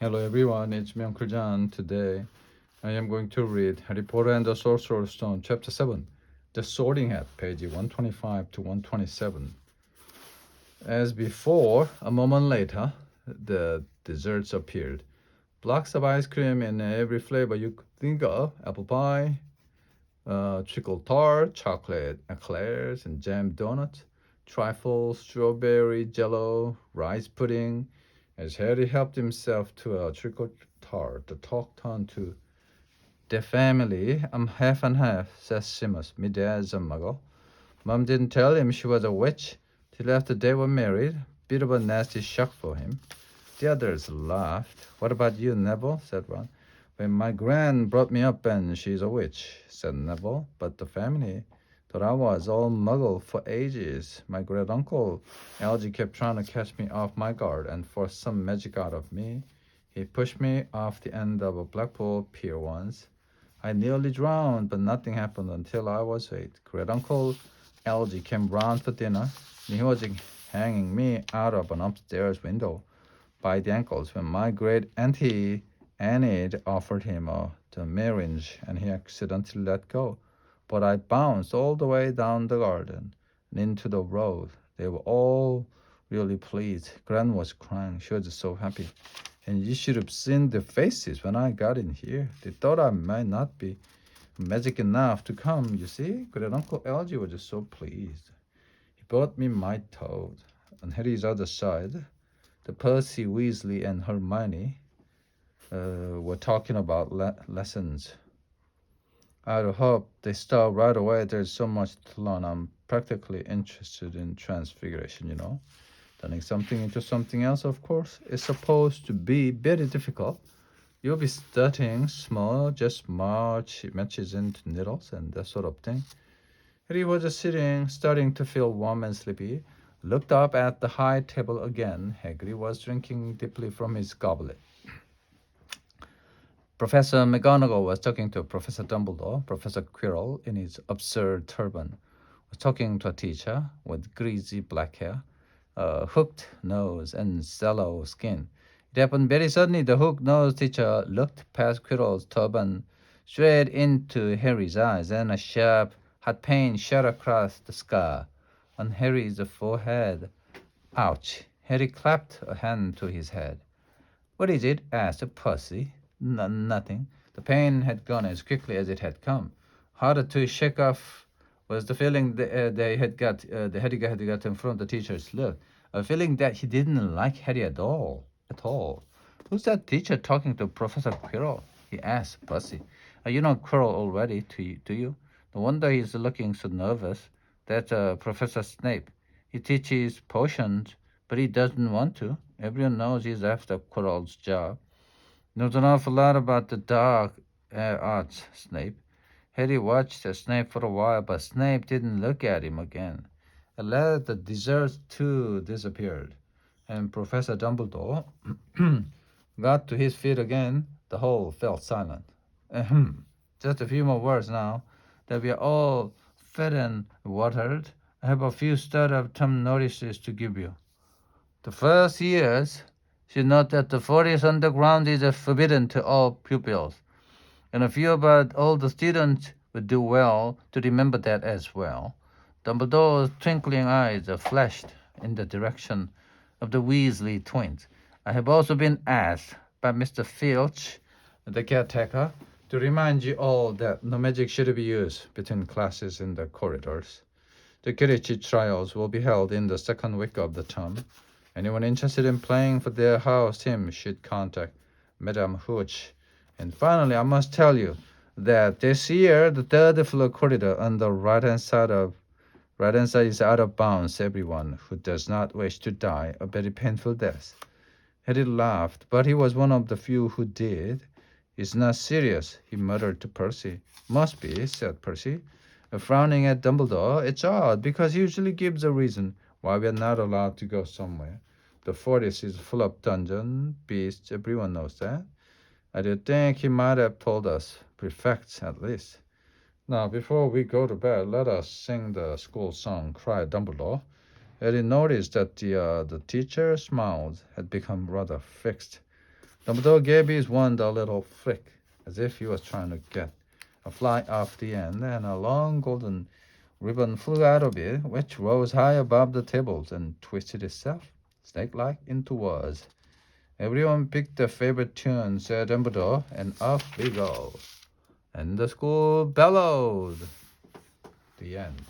Hello everyone, it's me Uncle John. Today I am going to read Harry Potter and the Sorcerer's Stone, Chapter 7, The Sorting Hat, page 125 to 127. As before, a moment later, the desserts appeared. Blocks of ice cream in every flavor you could think of: apple pie, treacle tart, chocolate eclairs, and jam donuts, trifle, strawberry jello, rice pudding. As Harry helped himself to a treacle tart, the talk turned to the family. I'm half and half, says Seamus. Me dad's a muggle. Mom didn't tell him she was a witch till after they were married. Bit of a nasty shock for him. The others laughed. What about you, Neville? Said Ron. When my gran brought me up and she's a witch, said Neville. But the family thought I was all muggle for ages. My great uncle Algy kept trying to catch me off my guard and force some magic out of me. He pushed me off the end of a Blackpool pier once. I nearly drowned, but nothing happened until I was 8. Great uncle Algy came round for dinner, and he was hanging me out of an upstairs window by the ankles when my great auntie Enid offered him the marriage, and he accidentally let go. But I bounced all the way down the garden and into the road. They were all really pleased. Gran was crying. She was so happy. And you should have seen the faces when I got in here. They thought I might not be magic enough to come, you see. Great Uncle Algy was just so pleased. He bought me my toad. On Harry's other side, the Percy Weasley and Hermione were talking about lessons. I hope they start right away. There's so much to learn. I'm practically interested in transfiguration. Turning something into something else, of course, is supposed to be very difficult. You'll be studying small, just matches into needles and that sort of thing. Harry was just sitting, starting to feel warm and sleepy. Looked up at the high table again. Hagrid was drinking deeply from his goblet. Professor McGonagall was talking to Professor Dumbledore. Professor Quirrell, in his absurd turban, was talking to a teacher with greasy black hair, a hooked nose, and sallow skin. It happened very suddenly. The hook-nosed teacher looked past Quirrell's turban straight into Harry's eyes, and a sharp, hot pain shot across the scar on Harry's forehead. Ouch! Harry clapped a hand to his head. What is it? Asked Percy. Nothing. The pain had gone as quickly as it had come. Harder to shake off was the feeling that Harry had gotten from the teacher's look. A feeling that he didn't like Harry at all. At all. Who's that teacher talking to Professor Quirrell? He asked Percy. You know Quirrell already, do you? No wonder he's looking so nervous. That's Professor Snape. He teaches potions, but he doesn't want to. Everyone knows he's after Quirrell's job. Knows an awful lot about the dark arts, Snape. Harry watched Snape for a while, but Snape didn't look at him again. At last, the desserts too disappeared, and Professor Dumbledore got to his feet again. The whole fell silent. Ahem. Just a few more words now, that we are all fed and watered. I have a few startup term notices to give you. The first years should note that the forest underground is forbidden to all pupils, and a few about all the students would do well to remember that as well. Dumbledore's twinkling eyes flashed in the direction of the Weasley twins. I have also been asked by Mr. Filch, the caretaker, to remind you all that no magic should be used between classes in the corridors. The Quidditch trials will be held in the second week of the term. Anyone interested in playing for their house team should contact Madame Hooch. And finally, I must tell you that this year the third floor corridor on the right-hand side is out of bounds. Everyone who does not wish to die a very painful death. Harry laughed, but he was one of the few who did. It's not serious, he muttered to Percy. Must be, said Percy, frowning at Dumbledore. It's odd, because he usually gives a reason why we are not allowed to go somewhere. The forest is full of dungeon beasts. Everyone knows that. I do think he might have told us, prefects at least. Now, before we go to bed, let us sing the school song, cried Dumbledore. Harry noticed that the teacher's mouth had become rather fixed. Dumbledore gave his wand a little flick, as if he was trying to get a fly off the end, and a long golden ribbon flew out of it, which rose high above the tables and twisted itself, snake-like, into words. Everyone picked their favorite tune, said Dumbledore, and off we go. And the school bellowed. The end.